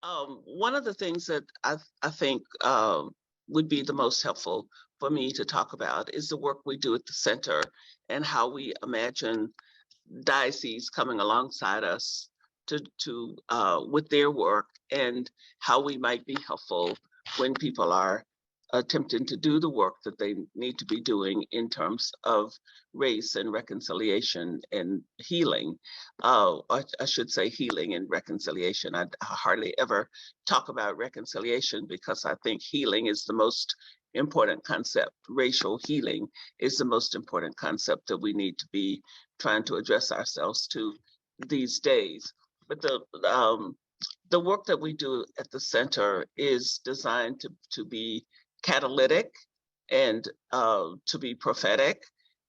One of the things that I think would be the most helpful for me to talk about is the work we do at the center and how we imagine dioceses coming alongside us to with their work, and how we might be helpful when people are attempting to do the work that they need to be doing in terms of race and reconciliation and healing. I should say healing and reconciliation. I hardly ever talk about reconciliation because I think healing is the most important concept. Racial healing is the most important concept that we need to be trying to address ourselves to these days. But the work that we do at the center is designed to be catalytic and to be prophetic,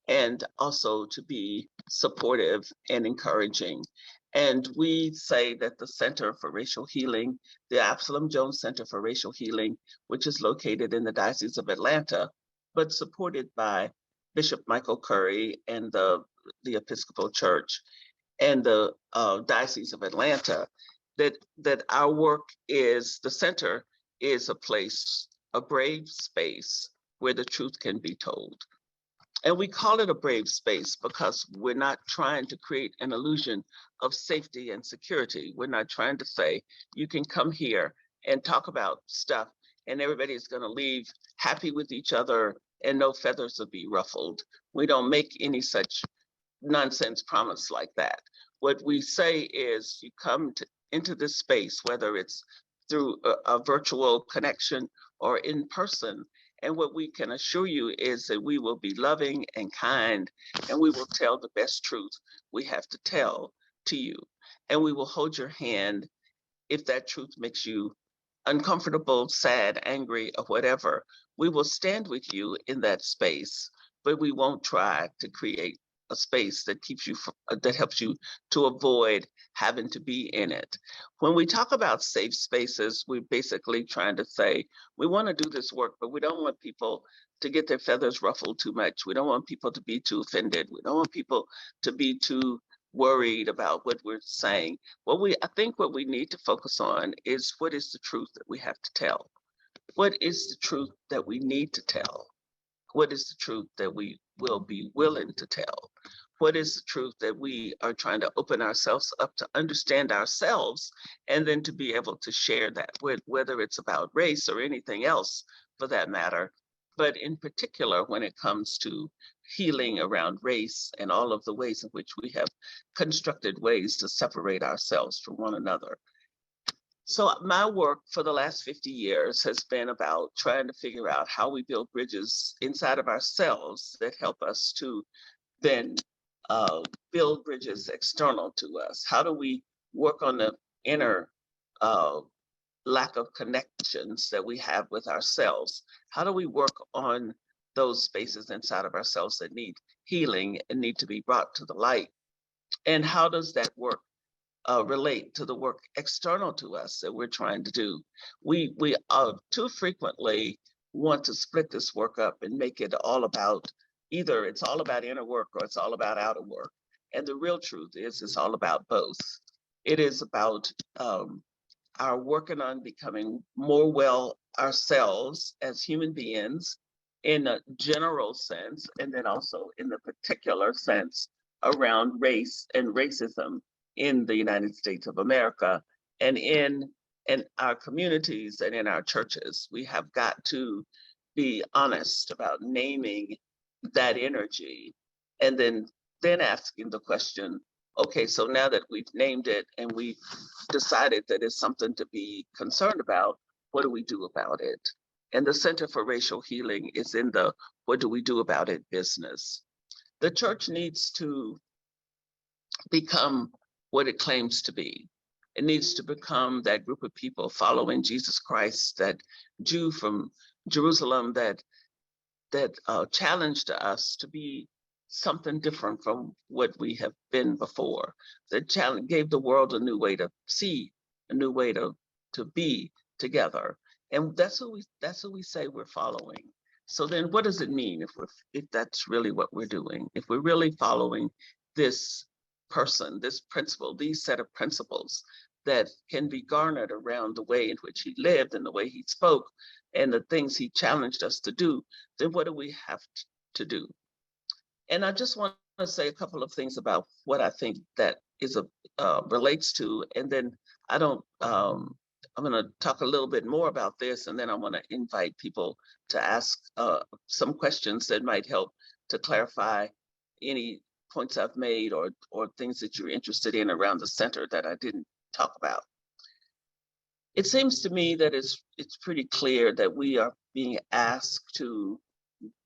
and also to be supportive and encouraging. And we say that the Center for Racial Healing, the Absalom Jones Center for Racial Healing, which is located in the Diocese of Atlanta, but supported by Bishop Michael Curry and the Episcopal Church and the Diocese of Atlanta, that our work is, the center is a place, a brave space where the truth can be told. And we call it a brave space because we're not trying to create an illusion of safety and security. We're not trying to say, you can come here and talk about stuff and everybody's going to leave happy with each other and no feathers will be ruffled. We don't make any such nonsense promise like that. What we say is you come into this space, whether it's through a virtual connection or in person. And what we can assure you is that we will be loving and kind, and we will tell the best truth we have to tell to you. And we will hold your hand if that truth makes you uncomfortable, sad, angry, or whatever. We will stand with you in that space, but we won't try to create a space that keeps you that helps you to avoid having to be in it. When we talk about safe spaces, we're basically trying to say we want to do this work, but we don't want people to get their feathers ruffled too much. We don't want people to be too offended. We don't want people to be too worried about what we're saying. I think what we need to focus on is what is the truth that we have to tell? What is the truth that we need to tell? What is the truth that we will be willing to tell? What is the truth that we are trying to open ourselves up to understand ourselves, and then to be able to share that, whether it's about race or anything else for that matter, but in particular when it comes to healing around race and all of the ways in which we have constructed ways to separate ourselves from one another. So my work for the last 50 years has been about trying to figure out how we build bridges inside of ourselves that help us to then build bridges external to us. How do we work on the inner lack of connections that we have with ourselves? How do we work on those spaces inside of ourselves that need healing and need to be brought to the light? And how does that work relate to the work external to us that we're trying to do? We too frequently want to split this work up and make it all about either it's all about inner work or it's all about outer work. And the real truth is it's all about both. It is about our working on becoming more well ourselves as human beings in a general sense, and then also in the particular sense around race and racism in the United States of America and in our communities and in our churches. We have got to be honest about naming that energy, and then asking the question, okay, so now that we've named it and we've decided that it's something to be concerned about, what do we do about it? And the Center for Racial Healing is in the what do we do about it business. The church needs to become what it claims to be. It needs to become that group of people following Jesus Christ, that Jew from Jerusalem that challenged us to be something different from what we have been before. That challenge gave the world a new way to see, a new way to be together. And that's who we say we're following. So then what does it mean if that's really what we're doing? If we're really following this person, this principle, these set of principles, that can be garnered around the way in which he lived and the way he spoke and the things he challenged us to do, then what do we have to do? And I just want to say a couple of things about what I think that is a relates to, and then I don't. I'm going to talk a little bit more about this, and then I want to invite people to ask some questions that might help to clarify any points I've made or things that you're interested in around the center that I didn't talk about. It seems to me that it's pretty clear that we are being asked to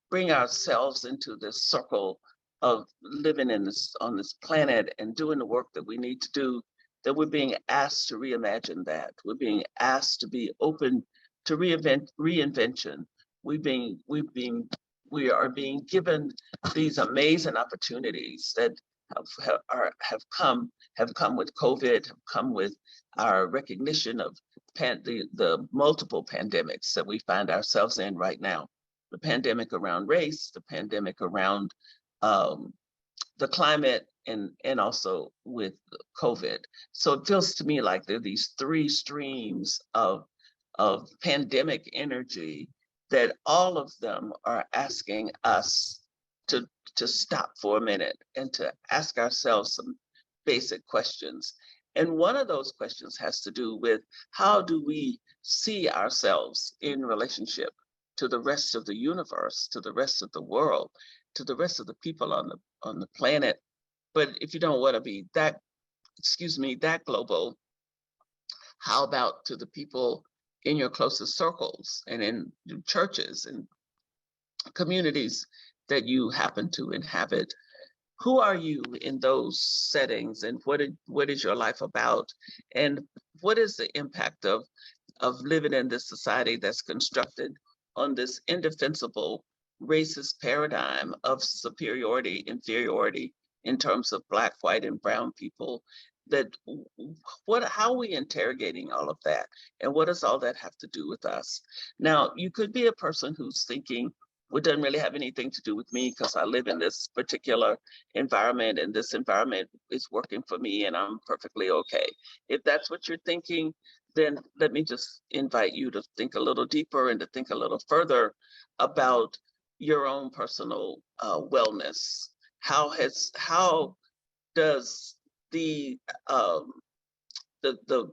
bring ourselves into this circle of living in this on this planet and doing the work that we need to do, that we're being asked to reimagine that. We're being asked to be open to reinvention. We are being given these amazing opportunities that have come with COVID, have come with our recognition of the multiple pandemics that we find ourselves in right now. The pandemic around race, the pandemic around the climate, and also with COVID. So it feels to me like there are these three streams of pandemic energy that all of them are asking us to stop for a minute and to ask ourselves some basic questions. And one of those questions has to do with, how do we see ourselves in relationship to the rest of the universe, to the rest of the world, to the rest of the people on the planet? But if you don't want to be that global, how about to the people in your closest circles and in churches and communities that you happen to inhabit? Who are you in those settings, and what is your life about? And what is the impact of living in this society that's constructed on this indefensible racist paradigm of superiority, inferiority in terms of Black, white, and brown people? How are we interrogating all of that? And what does all that have to do with us? Now, you could be a person who's thinking, well, it doesn't really have anything to do with me because I live in this particular environment and this environment is working for me and I'm perfectly okay. If that's what you're thinking, then let me just invite you to think a little deeper and to think a little further about your own personal wellness. How does the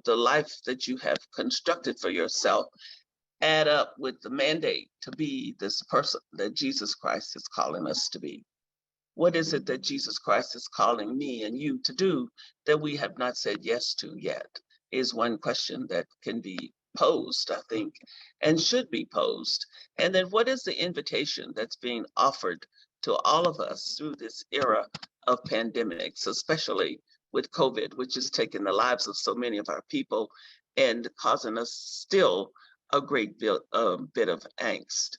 life that you have constructed for yourself add up with the mandate to be this person that Jesus Christ is calling us to be? What is it that Jesus Christ is calling me and you to do that we have not said yes to yet? Is one question that can be posed, I think, and should be posed. And then what is the invitation that's being offered to all of us through this era of pandemics, especially with COVID, which has taken the lives of so many of our people and causing us still a great bit of angst?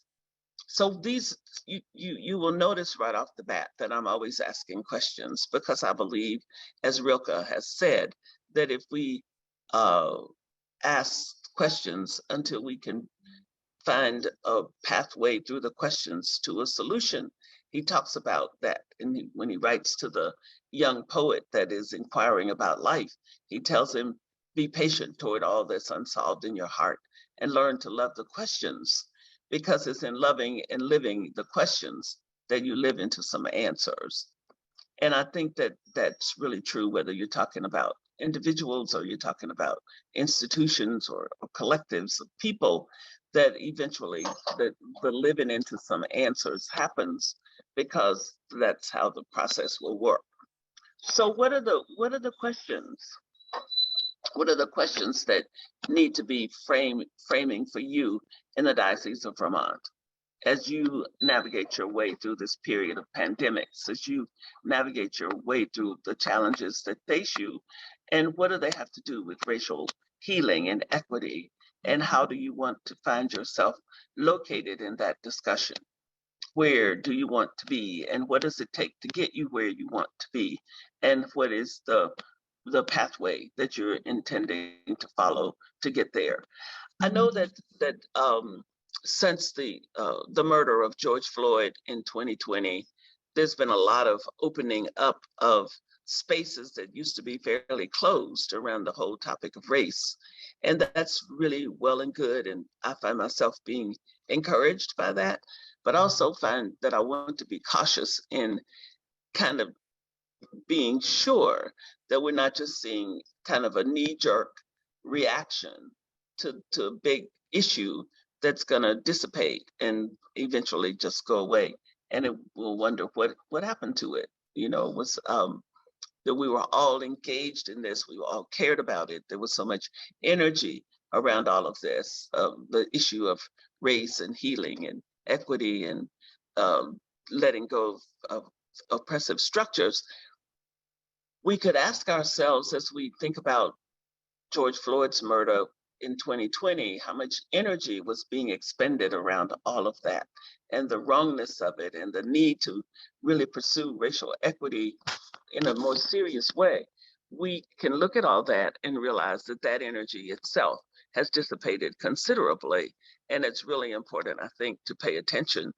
So you will notice right off the bat that I'm always asking questions, because I believe, as Rilke has said, that if we ask questions until we can find a pathway through the questions to a solution. He talks about that when he writes to the young poet that is inquiring about life. He tells him, be patient toward all that's unsolved in your heart and learn to love the questions, because it's in loving and living the questions that you live into some answers. And I think that that's really true, whether you're talking about individuals or you're talking about institutions or collectives of people, that eventually the living into some answers happens, because that's how the process will work. So what are the questions? What are the questions that need to be framing for you in the Diocese of Vermont as you navigate your way through this period of pandemics, as you navigate your way through the challenges that face you? And what do they have to do with racial healing and equity? And how do you want to find yourself located in that discussion? Where do you want to be? And what does it take to get you where you want to be? And what is the pathway that you're intending to follow to get there? I know that since the murder of George Floyd in 2020, there's been a lot of opening up of spaces that used to be fairly closed around the whole topic of race. And that's really well and good. And I find myself being encouraged by that, but also find that I want to be cautious in kind of being sure that we're not just seeing kind of a knee-jerk reaction to a big issue that's going to dissipate and eventually just go away. And it will wonder what happened to it. You know, it was that we were all engaged in this. We all cared about it. There was so much energy around all of this, the issue of race and healing and equity and letting go of oppressive structures. We could ask ourselves as we think about George Floyd's murder in 2020, how much energy was being expended around all of that and the wrongness of it and the need to really pursue racial equity in a more serious way. We can look at all that and realize that that energy itself has dissipated considerably. And it's really important, I think, to pay attention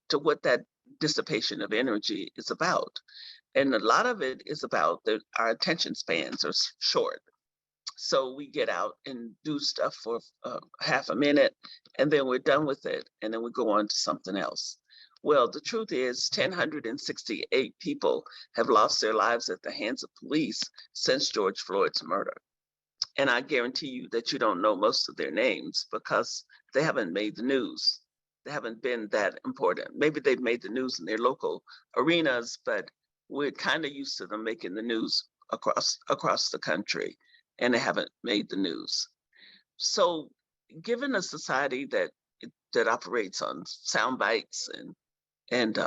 to what that dissipation of energy is about. And a lot of it is about our attention spans are short. So we get out and do stuff for half a minute, and then we're done with it, and then we go on to something else. Well, the truth is 1,068 people have lost their lives at the hands of police since George Floyd's murder. And I guarantee you that you don't know most of their names because they haven't made the news. They haven't been that important. Maybe they've made the news in their local arenas, but we're kind of used to them making the news across the country, and they haven't made the news. So given a society that operates on sound bites and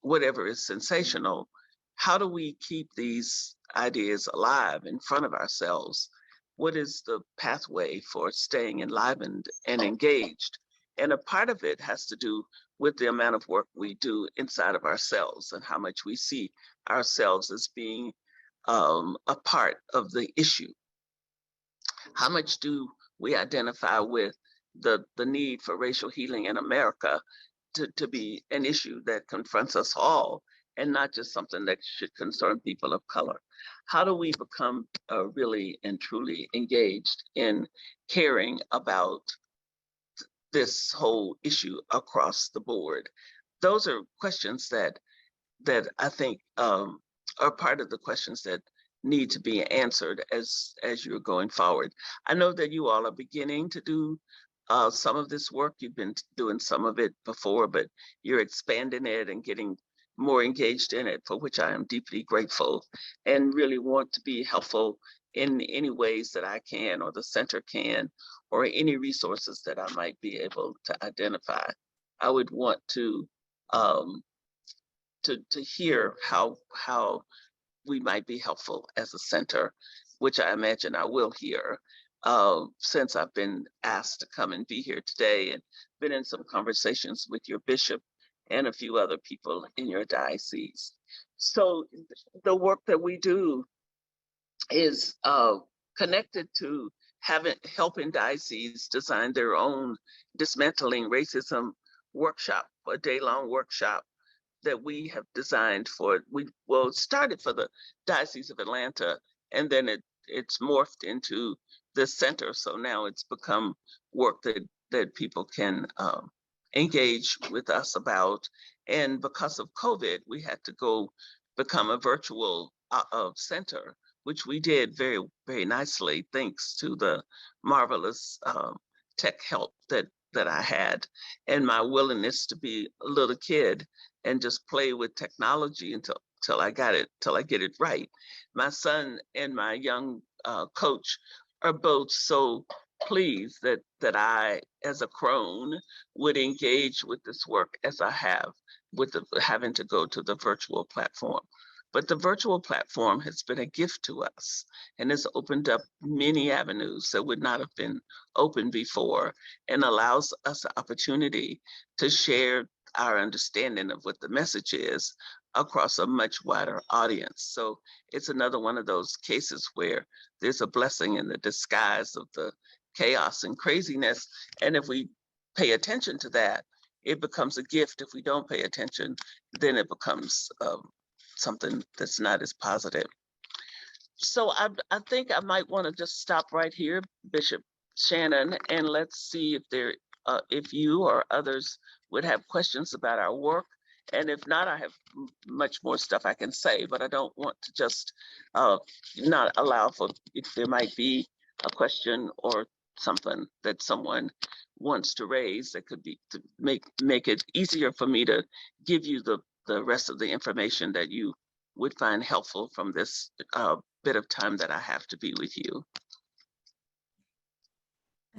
whatever is sensational, how do we keep these ideas alive in front of ourselves? What is the pathway for staying enlivened and engaged? And a part of it has to do with the amount of work we do inside of ourselves and how much we see ourselves as being a part of the issue. How much do we identify with the need for racial healing in America to be an issue that confronts us all and not just something that should concern people of color? How do we become really and truly engaged in caring about this whole issue across the board? Those are questions that I think are part of the questions that need to be answered as you're going forward. I know that you all are beginning to do some of this work. You've been doing some of it before, but you're expanding it and getting more engaged in it, for which I am deeply grateful and really want to be helpful in any ways that I can or the center can, or any resources that I might be able to identify. I would want to hear how we might be helpful as a center, which I imagine I will hear since I've been asked to come and be here today and been in some conversations with your bishop and a few other people in your diocese. So the work that we do is connected to helping dioceses design their own Dismantling Racism workshop, a day-long workshop that we have designed started for the Diocese of Atlanta, and then it's morphed into this center. So now it's become work that people can engage with us about. And because of COVID, we had to become a virtual center, which we did very, very nicely, thanks to the marvelous tech help that I had and my willingness to be a little kid and just play with technology till I get it right. My son and my young coach are both so pleased that I, as a crone, would engage with this work as I have with having to go to the virtual platform. But the virtual platform has been a gift to us and has opened up many avenues that would not have been open before, and allows us the opportunity to share our understanding of what the message is across a much wider audience. So it's another one of those cases where there's a blessing in the disguise of the chaos and craziness. And if we pay attention to that, it becomes a gift. If we don't pay attention, then it becomes something that's not as positive. So I think I might want to just stop right here, Bishop Shannon, and let's see if you or others would have questions about our work. And if not, I have much more stuff I can say, but I don't want to just uh, not allow for if there might be a question or something that someone wants to raise that could be to make it easier for me to give you the rest of the information that you would find helpful from this bit of time that I have to be with you.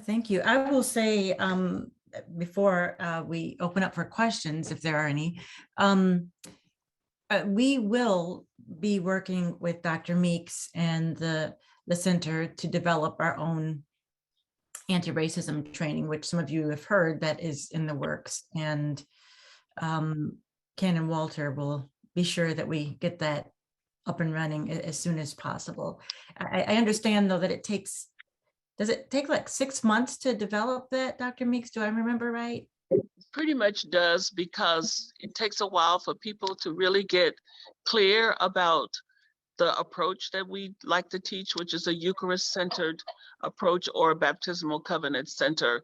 Thank you. I will say before we open up for questions, if there are any, we will be working with Dr. Meeks and the center to develop our own anti-racism training, which some of you have heard that is in the works. And Ken and Walter will be sure that we get that up and running as soon as possible. I understand, though, that it takes, does it take like 6 months to develop that, Dr. Meeks? Do I remember right? Pretty much does, because it takes a while for people to really get clear about the approach that we like to teach, which is a Eucharist-centered approach or a baptismal covenant-centered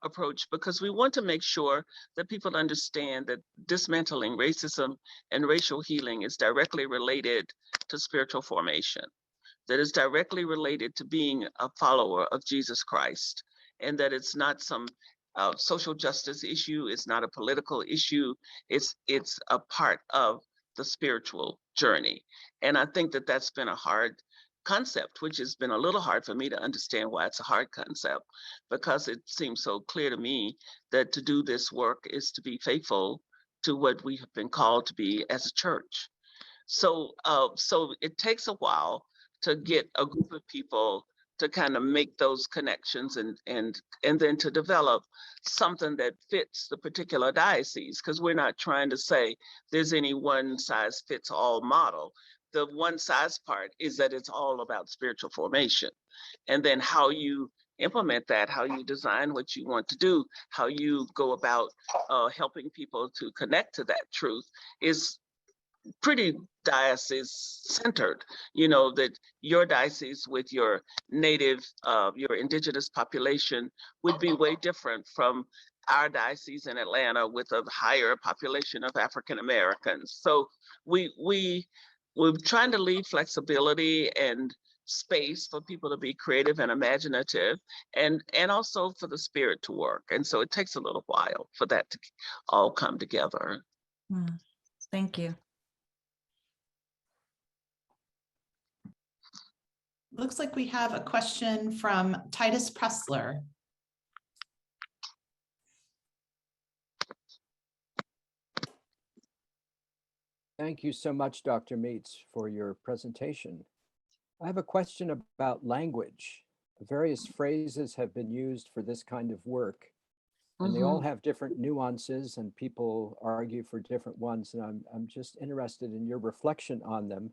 approach, because we want to make sure that people understand that dismantling racism and racial healing is directly related to spiritual formation, that is directly related to being a follower of Jesus Christ, and that it's not some social justice issue, it's not a political issue, it's a part of the spiritual journey. And I think that that's been a hard concept, which has been a little hard for me to understand why it's a hard concept, because it seems so clear to me that to do this work is to be faithful to what we have been called to be as a church. So it takes a while to get a group of people to kind of make those connections and then to develop something that fits the particular diocese, because we're not trying to say there's any one size fits all model. The one size part is that it's all about spiritual formation, and then how you implement that, how you design what you want to do, how you go about helping people to connect to that truth is pretty diocese centered. You know, that your diocese with your native, your indigenous population would be way different from our diocese in Atlanta with a higher population of African Americans. So we're trying to leave flexibility and space for people to be creative and imaginative, and also for the spirit to work. And so it takes a little while for that to all come together. Thank you. Looks like we have a question from Titus Pressler. Thank you so much, Dr. Meeks, for your presentation. I have a question about language. Various phrases have been used for this kind of work, and they all have different nuances, and people argue for different ones. And I'm just interested in your reflection on them.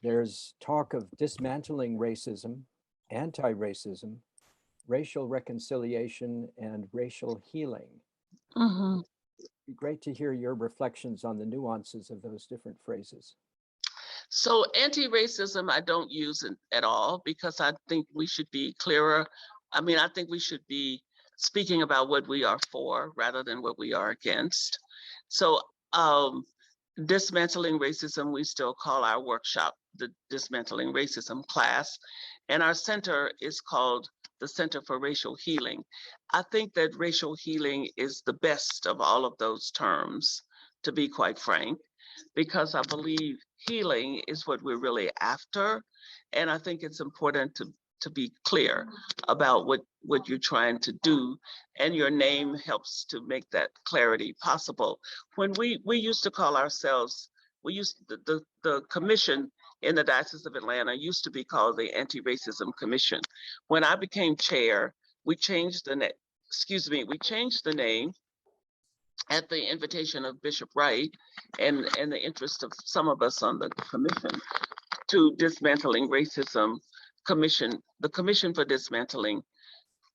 There's talk of dismantling racism, anti-racism, racial reconciliation, and racial healing. It'd be great to hear your reflections on the nuances of those different phrases. So anti-racism, I don't use it at all, because I think we should be clearer. I mean, I think we should be speaking about what we are for rather than what we are against. So dismantling racism, we still call our workshop the Dismantling Racism class, and our center is called the Center for Racial Healing. I think that racial healing is the best of all of those terms, to be quite frank, because I believe healing is what we're really after. And I think it's important to be clear about what you're trying to do, and your name helps to make that clarity possible. When we used to call ourselves, the commission in the Diocese of Atlanta used to be called the Anti-Racism Commission. When I became chair, we changed the name at the invitation of Bishop Wright and the interest of some of us on the commission, to Dismantling Racism Commission. The Commission for Dismantling,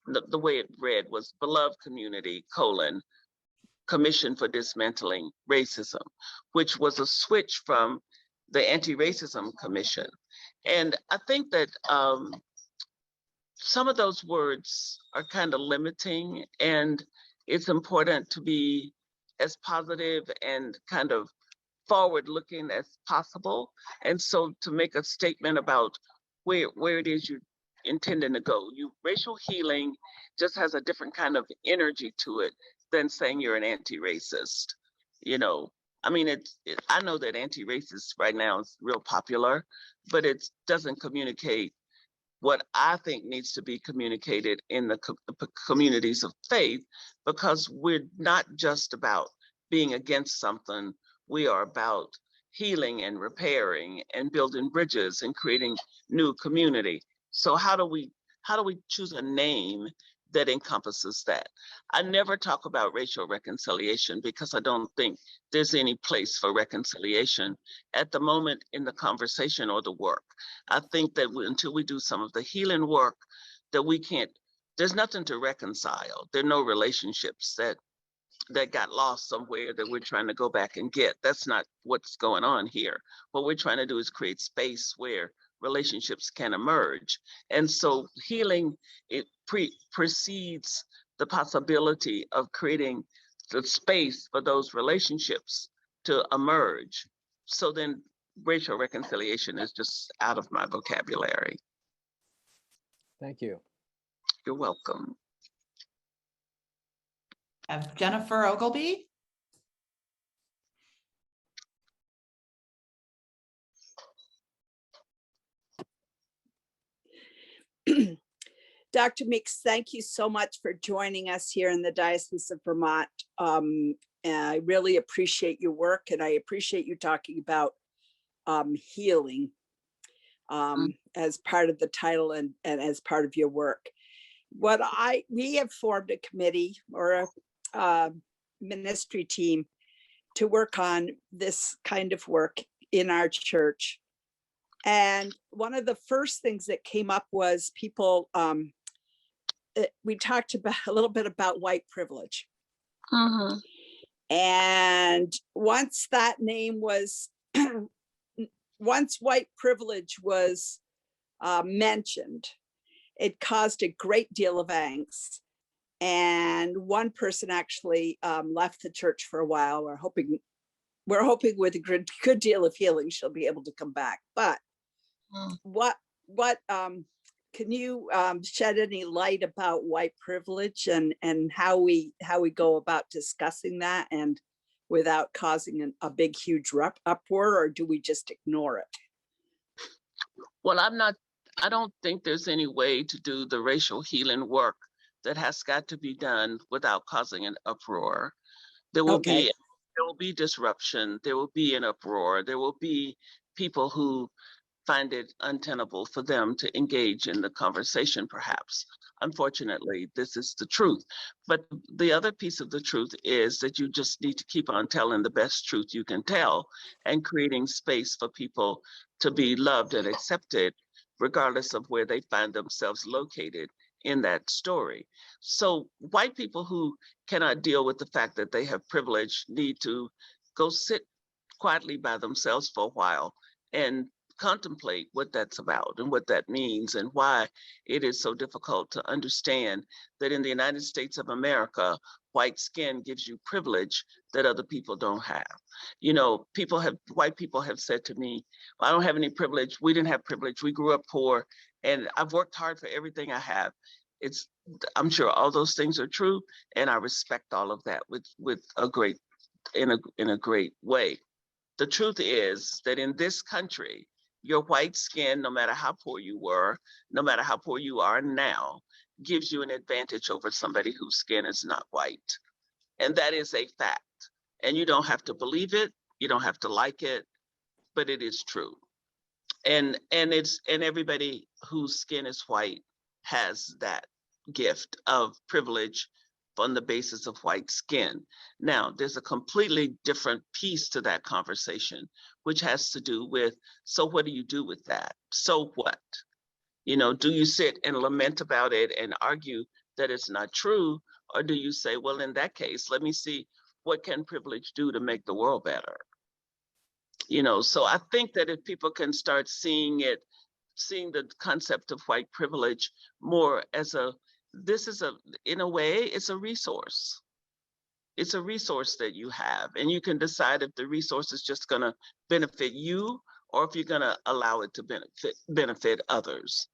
the way it read was Beloved Community, Commission for Dismantling Racism, which was a switch from the Anti-Racism Commission. And I think that some of those words are kind of limiting, and it's important to be as positive and kind of forward looking as possible. And so to make a statement about where it is you're intending to go, racial healing just has a different kind of energy to it than saying you're an anti-racist. You know, I mean, I know that anti-racist right now is real popular, but it doesn't communicate what I think needs to be communicated in the communities of faith, because we're not just about being against something. We are about healing and repairing and building bridges and creating new community. So how do we choose a name that encompasses that? I never talk about racial reconciliation because I don't think there's any place for reconciliation at the moment in the conversation or the work. I think that until we do some of the healing work, that we can't, there's nothing to reconcile. There are no relationships that got lost somewhere that we're trying to go back and get. That's not what's going on here. What we're trying to do is create space where relationships can emerge. And so healing, it precedes the possibility of creating the space for those relationships to emerge. So then racial reconciliation is just out of my vocabulary. Thank you. You're welcome. Jennifer Ogilvy. Dr. Meeks, thank you so much for joining us here in the Diocese of Vermont. I really appreciate your work, and I appreciate you talking about healing as part of the title and as part of your work. We have formed a committee or a ministry team to work on this kind of work in our church. And one of the first things that came up was people, we talked about a little bit about white privilege. And once that name was, once white privilege was mentioned, it caused a great deal of angst. And one person actually left the church for a while. We're hoping with a good deal of healing, she'll be able to come back. But what can you shed any light about white privilege and how we go about discussing that and without causing a big, huge uproar, or do we just ignore it? Well, I don't think there's any way to do the racial healing work that has got to be done without causing an uproar. There will be disruption. There will be an uproar. There will be people who find it untenable for them to engage in the conversation, perhaps. Unfortunately, this is the truth. But the other piece of the truth is that you just need to keep on telling the best truth you can tell and creating space for people to be loved and accepted, regardless of where they find themselves located in that story. So white people who cannot deal with the fact that they have privilege need to go sit quietly by themselves for a while and contemplate what that's about and what that means and why it is so difficult to understand that in the United States of America, white skin gives you privilege that other people don't have. You know, white people have said to me, well, I don't have any privilege. We didn't have privilege. We grew up poor and I've worked hard for everything I have. I'm sure all those things are true, and I respect all of that in a great way. The truth is that in this country, your white skin, no matter how poor you were, no matter how poor you are now, gives you an advantage over somebody whose skin is not white. And that is a fact. And you don't have to believe it, you don't have to like it, but it is true. And everybody whose skin is white has that gift of privilege on the basis of white skin. Now, there's a completely different piece to that conversation, which has to do with, so what do you do with that? So what? You know, do you sit and lament about it and argue that it's not true? Or do you say, well, in that case, let me see what can privilege do to make the world better? You know, so I think that if people can start seeing it seeing the concept of white privilege more as in a way, it's a resource. It's a resource that you have, and you can decide if the resource is just going to benefit you or if you're going to allow it to benefit others.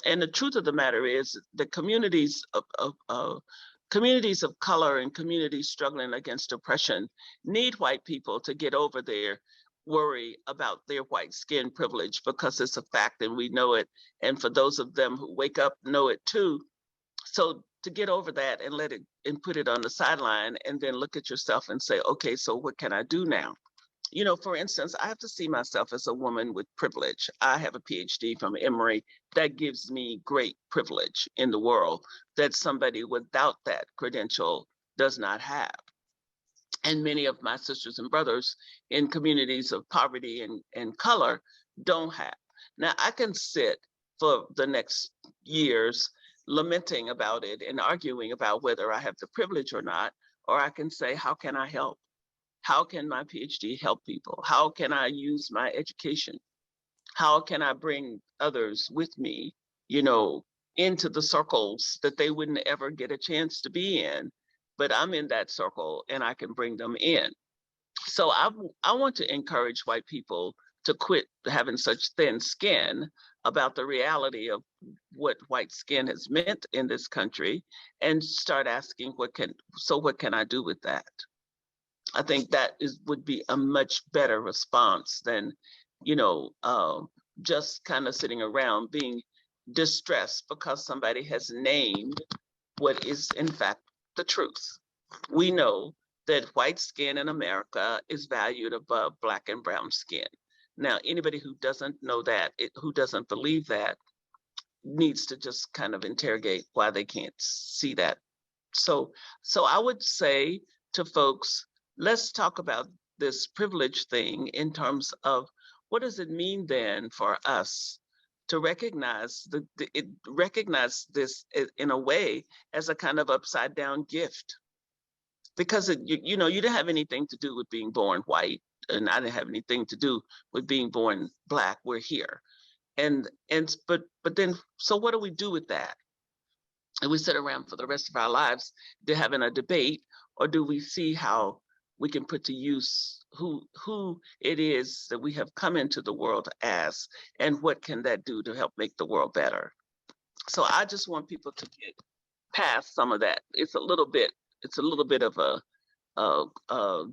And the truth of the matter is the communities of color and communities struggling against oppression need white people to get over their worry about their white skin privilege, because it's a fact and we know it. And for those of them who wake up, know it too. So to get over that and let it and put it on the sideline and then look at yourself and say, okay, so what can I do now? You know, for instance, I have to see myself as a woman with privilege. I have a PhD from Emory. That gives me great privilege in the world that somebody without that credential does not have. And many of my sisters and brothers in communities of poverty and color don't have. Now, I can sit for the next years lamenting about it and arguing about whether I have the privilege or not, or I can say, how can I help? How can my PhD help people? How can I use my education? How can I bring others with me, you know, into the circles that they wouldn't ever get a chance to be in, but I'm in that circle and I can bring them in. So I want to encourage white people to quit having such thin skin about the reality of what white skin has meant in this country and start asking, what can I do with that? I think that would be a much better response than, you know, just kind of sitting around being distressed because somebody has named what is in fact the truth. We know that white skin in America is valued above Black and brown skin. Now, anybody who doesn't know that, who doesn't believe that, needs to just kind of interrogate why they can't see that. So I would say to folks, let's talk about this privilege thing in terms of what does it mean then for us to recognize this in a way as a kind of upside down gift, because you know, you didn't have anything to do with being born white, and I didn't have anything to do with being born Black. We're here, but then, so what do we do with that? And we sit around for the rest of our lives to having a debate, or do we see how we can put to use who it is that we have come into the world as, and what can that do to help make the world better? So I just want people to get past some of that. It's a little bit of a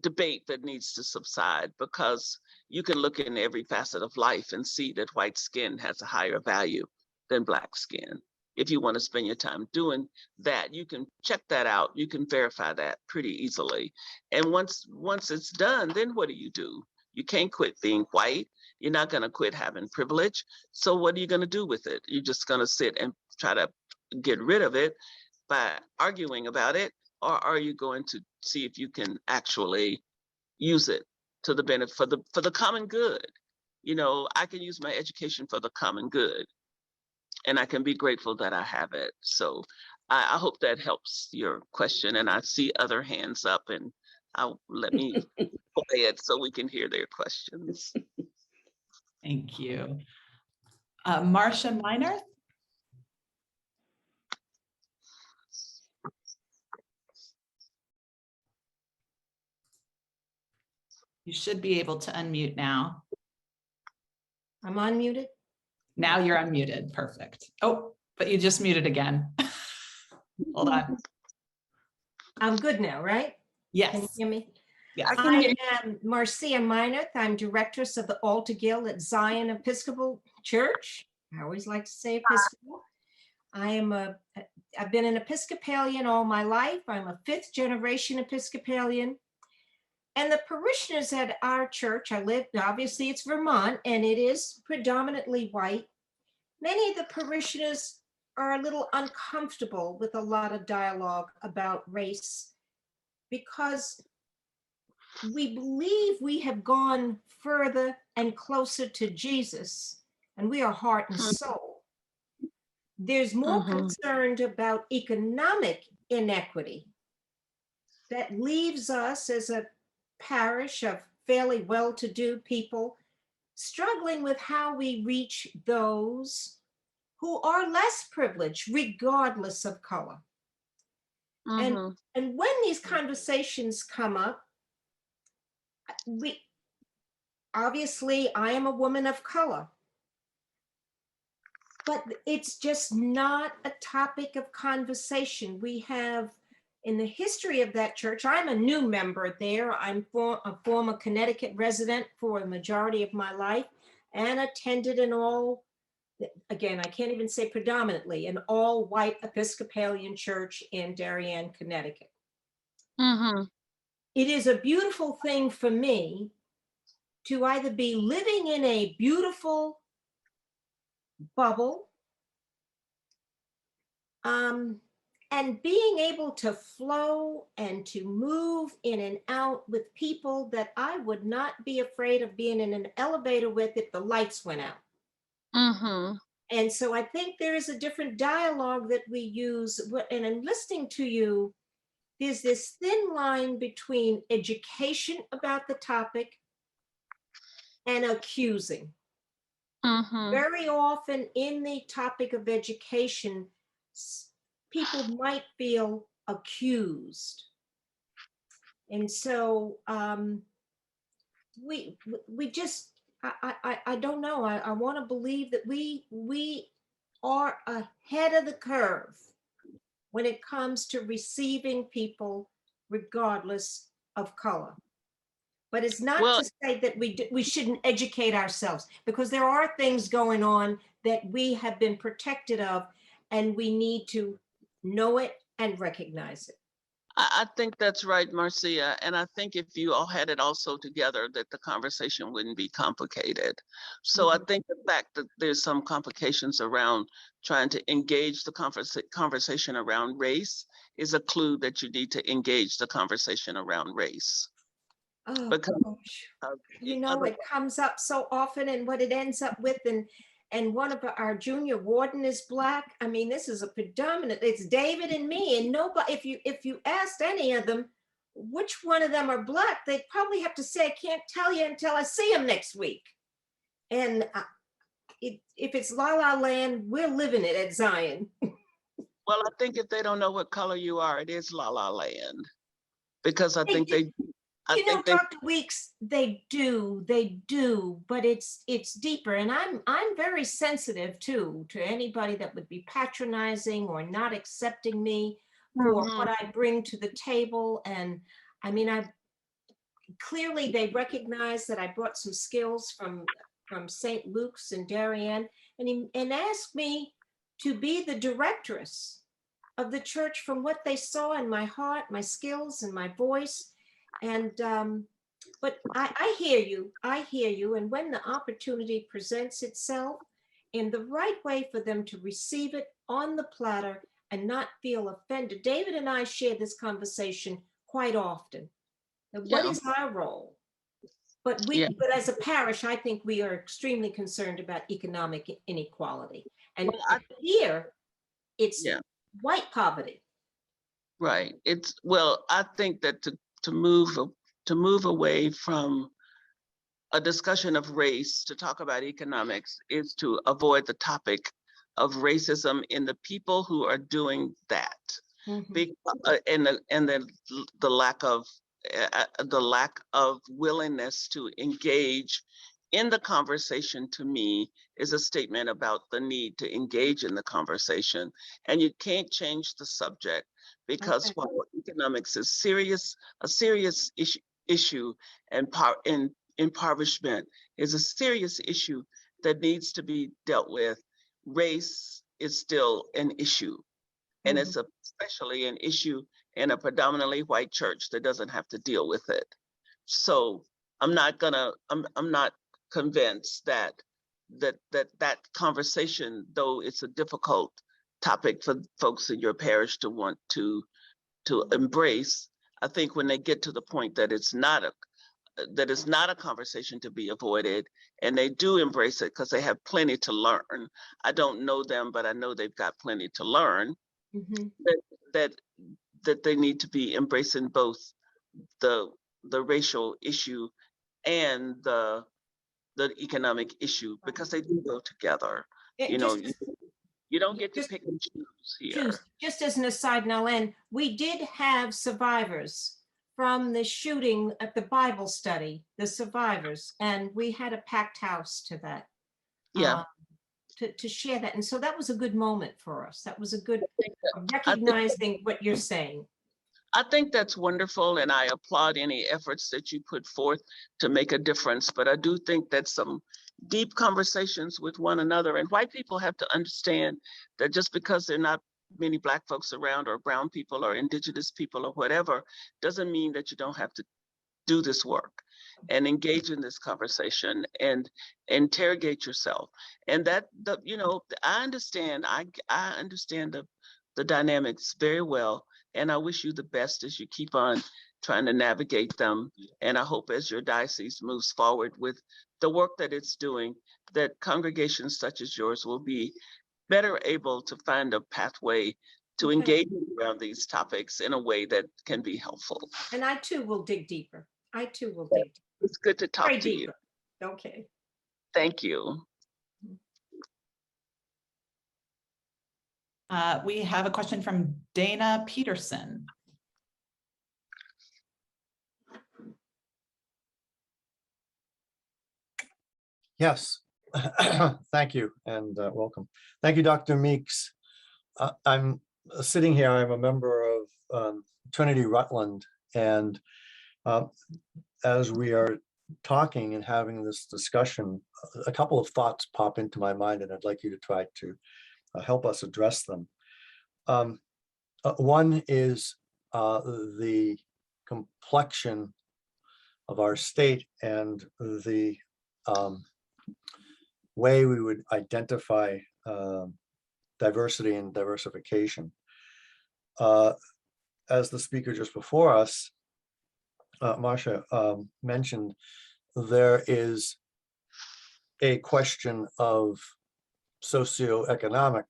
debate that needs to subside, because you can look in every facet of life and see that white skin has a higher value than Black skin. If you want to spend your time doing that, you can check that out. You can verify that pretty easily. And once it's done, then what do? You can't quit being white. You're not going to quit having privilege. So what are you going to do with it? You're just going to sit and try to get rid of it by arguing about it? Or are you going to see if you can actually use it to the benefit for the common good? You know, I can use my education for the common good, and I can be grateful that I have it. So I hope that helps your question. And I see other hands up, and let me play it so we can hear their questions. Thank you. Marcia Minor. You should be able to unmute now. I'm unmuted. Now you're unmuted. Perfect. Oh, but you just muted again. Hold on. I'm good now, right? Yes. Can you hear me? Yes. I am Marcia Minor. I'm directress of the Altar Guild at Zion Episcopal Church. I always like to say Episcopal. I've been an Episcopalian all my life. I'm a 5th generation Episcopalian. And the parishioners at our church, I live, obviously it's Vermont, and it is predominantly white. Many of the parishioners are a little uncomfortable with a lot of dialogue about race, because we believe we have gone further and closer to Jesus, and we are heart and soul. There's more concerned about economic inequity that leaves us as a parish of fairly well-to-do people struggling with how we reach those who are less privileged, regardless of color. Mhm. And when these conversations come up, obviously I am a woman of color, but it's just not a topic of conversation. We have, in the history of that church, I'm a new member there. I'm a former Connecticut resident for the majority of my life and attended an all, again, I can't even say predominantly, an all white Episcopalian church in Darien, Connecticut. Mhm. It is a beautiful thing for me to either be living in a beautiful bubble, and being able to flow and to move in and out with people that I would not be afraid of being in an elevator with if the lights went out. Mhm. And so I think there is a different dialogue that we use. And I'm listening to you, there's this thin line between education about the topic and accusing. Mhm. Very often in the topic of education, people might feel accused. And so we just, I don't know. I want to believe that we are ahead of the curve when it comes to receiving people regardless of color. But it's not Well, to say that we shouldn't educate ourselves, because there are things going on that we have been protected of, and we need to know it and recognize it. I think that's right, Marcia. And I think if you all had it also together, that the conversation wouldn't be complicated. So I think the fact that there's some complications around trying to engage the conversation around race is a clue that you need to engage the conversation around race. Oh Because gosh, it comes up so often, and what it ends up with, and one of our junior warden is Black. I mean, this is a predominant, it's David and me, and nobody, if you asked any of them which one of them are Black, they'd probably have to say, I can't tell you until I see them next week. And if it's La La Land, we're living it at Zion. well, I think if they don't know what color you are, it is La La Land. Because I think they Dr. Weeks, they do, but it's deeper. And I'm very sensitive too to anybody that would be patronizing or not accepting me for what I bring to the table. And I mean, clearly they recognize that I brought some skills from St. Luke's in Darien, and asked me to be the directress of the church from what they saw in my heart, my skills, and my voice. And but I hear you. And when the opportunity presents itself in the right way for them to receive it on the platter and not feel offended. David and I share this conversation quite often. What is our role? But but as a parish, I think we are extremely concerned about economic inequality. And here, it's white poverty. Right. I think that to move away from a discussion of race to talk about economics is to avoid the topic of racism in the people who are doing that. And the lack of willingness to engage in the conversation, to me, is a statement about the need to engage in the conversation. And you can't change the subject, because while economics is a serious issue, and impoverishment is a serious issue that needs to be dealt with, race is still an issue. And it's especially an issue in a predominantly white church that doesn't have to deal with it. So I'm not convinced that conversation, though it's a difficult topic for folks in your parish to want to embrace, I think when they get to the point that it's not a conversation to be avoided, and they do embrace it because they have plenty to learn. I don't know them, but I know they've got plenty to learn. That they need to be embracing both the racial issue and the the economic issue, because they do go together. It You know, just- you don't get to just- pick and choose here. Just as an aside, Nellen, we did have survivors from the shooting at the Bible study, the survivors, and we had a packed house to that. Yeah. To share that. And so that was a good moment for us. That was a good I think recognizing what you're saying. I think that's wonderful, and I applaud any efforts that you put forth to make a difference. But I do think that some deep conversations with one another, and white people have to understand that just because there are not many Black folks around, or brown people, or indigenous people, or whatever, doesn't mean that you don't have to do this work and engage in this conversation and interrogate yourself. And that, I understand the dynamics very well, and I wish you the best as you keep on trying to navigate them. And I hope as your diocese moves forward with the work that it's doing, that congregations such as yours will be better able to find a pathway to Okay. engage around these topics in a way that can be helpful. And I too will dig deeper. I too will dig It's good to talk Pray to you. deeper. Okay. Thank you. We have a question from Dana Peterson. Yes, thank you and welcome. Thank you, Dr. Meeks. I'm sitting here, I'm a member of Trinity Rutland, and as we are talking and having this discussion, a couple of thoughts pop into my mind, and I'd like you to try to help us address them. One is the complexion of our state and the way we would identify diversity and diversification. As the speaker just before us, Marcia, mentioned, there is a question of socioeconomic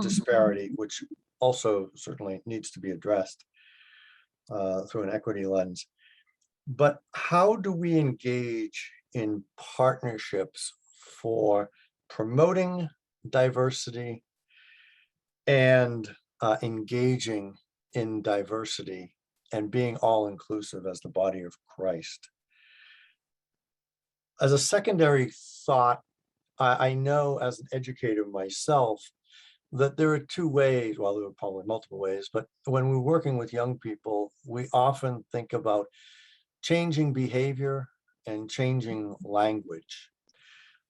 disparity, which also certainly needs to be addressed through an equity lens. But how do we engage in partnerships for promoting diversity and engaging in diversity and being all inclusive as the body of Christ? As a secondary thought, I know as an educator myself that there are two ways, well, there are probably multiple ways, but when we're working with young people, we often think about changing behavior and changing language.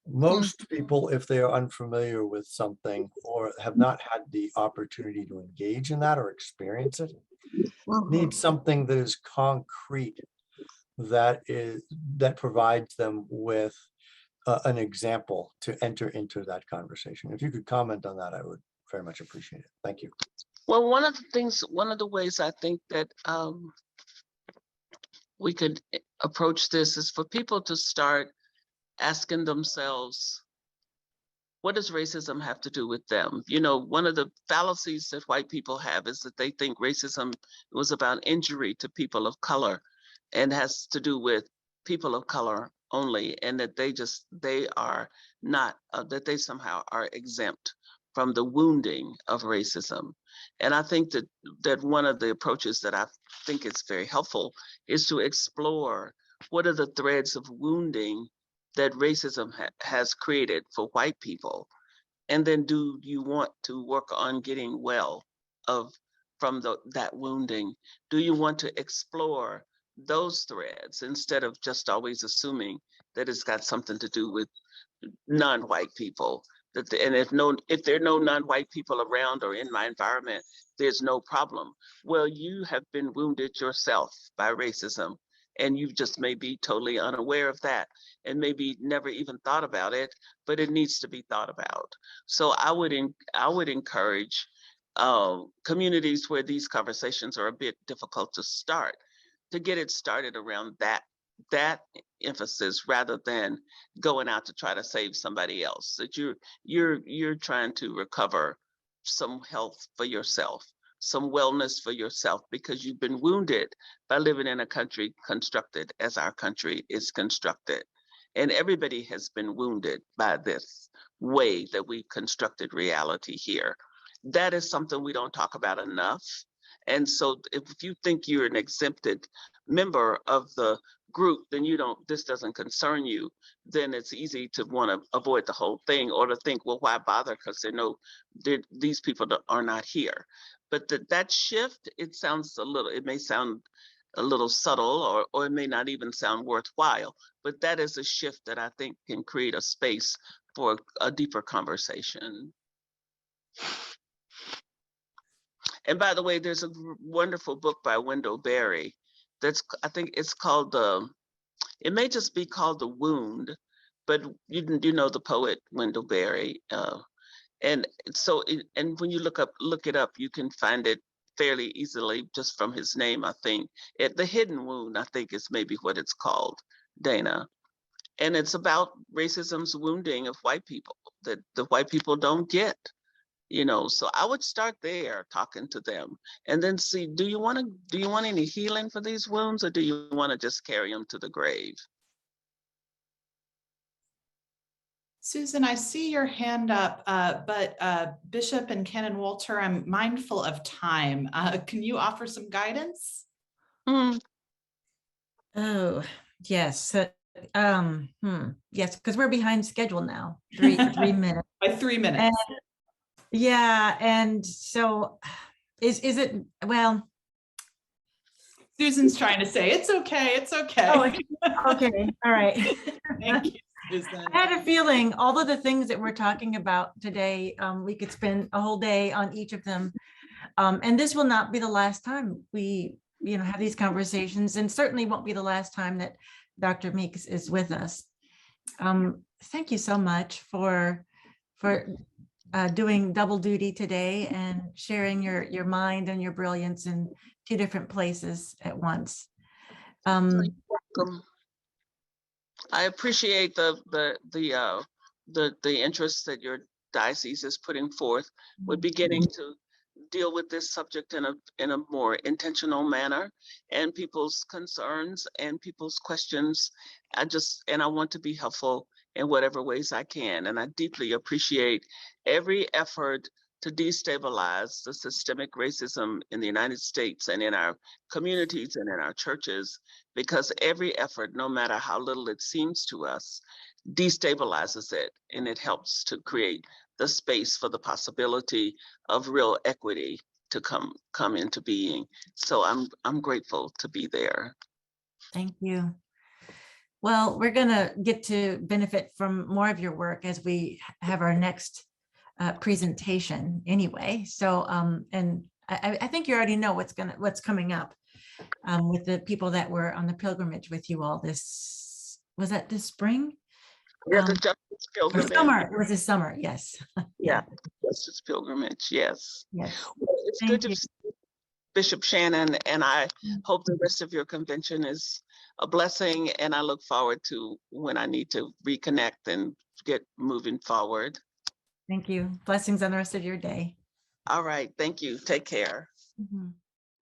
Most people, if they are unfamiliar with something or have not had the opportunity to engage in that or experience it, need something that is concrete, that provides them with an example to enter into that conversation. If you could comment on that, I would very much appreciate it. Thank you. Well, one of the ways I think that we could approach this is for people to start asking themselves, what does racism have to do with them? You know, one of the fallacies that white people have is that they think racism was about injury to people of color and has to do with people of color only, and that they are not, that they somehow are exempt from the wounding of racism. And I think that one of the approaches that I think is very helpful is to explore what are the threads of wounding that racism has created for white people. And then do you want to work on getting well from that wounding? Do you want to explore those threads instead of just always assuming that it's got something to do with non-white people? And if there are no non-white people around or in my environment, there's no problem. Well, you have been wounded yourself by racism, and you just may be totally unaware of that and maybe never even thought about it, but it needs to be thought about. So I would encourage communities where these conversations are a bit difficult to start, to get it started around that emphasis, rather than going out to try to save somebody else. That you're trying to recover some health for yourself, some wellness for yourself, because you've been wounded by living in a country constructed as our country is constructed. And everybody has been wounded by this way that we've constructed reality here. That is something we don't talk about enough. And so if you think you're an exempted member of the group, then this doesn't concern you, then it's easy to want to avoid the whole thing, or to think, well, why bother? Because they know these people are not here. But that shift, it may sound a little subtle, or it may not even sound worthwhile, but that is a shift that I think can create a space for a deeper conversation. And by the way, there's a wonderful book by Wendell Berry I think it's called it may just be called The Wound, but you know the poet Wendell Berry. And so, and when you look it up, you can find it fairly easily just from his name, I think. The Hidden Wound, I think, is maybe what it's called, Dana. And it's about racism's wounding of white people that the white people don't get. So I would start there, talking to them, and then see, do you want any healing for these wounds, or do you want to just carry them to the grave? Susan, I see your hand up, but Bishop and Canon Walter, I'm mindful of time. Can you offer some guidance? Oh, yes. Yes, because we're behind schedule now. 3 minutes. By 3 minutes. Yeah, and so is it, well, Susan's trying to say it's okay, it's okay. Oh, okay, all right. Thank you, Susan. I had a feeling all of the things that we're talking about today, we could spend a whole day on each of them. And this will not be the last time we have these conversations, and certainly won't be the last time that Dr. Meeks is with us. Thank you so much for doing double duty today and sharing your mind and your brilliance in 2 different places at once. You're welcome. I appreciate the interest that your diocese is putting forth. We're beginning to deal with this subject in a more intentional manner, and people's concerns and people's questions. I want to be helpful in whatever ways I can. And I deeply appreciate every effort to destabilize the systemic racism in the United States and in our communities and in our churches, because every effort, no matter how little it seems to us, destabilizes it, and it helps to create the space for the possibility of real equity to come into being. So I'm grateful to be there. Thank you. Well, we're going to get to benefit from more of your work as we have our next presentation anyway. So, and I think you already know what's coming up with the people that were on the pilgrimage with you all was that this spring? Yeah, the Justice Pilgrimage. Summer. It was this summer, yes. Yeah, Justice Pilgrimage, yes. Yes. Well, it's Thank good to you. see Bishop Shannon, and I hope the rest of your convention is a blessing, and I look forward to when I need to reconnect and get moving forward. Thank you. Blessings on the rest of your day. All right, thank you. Take care. Mhm.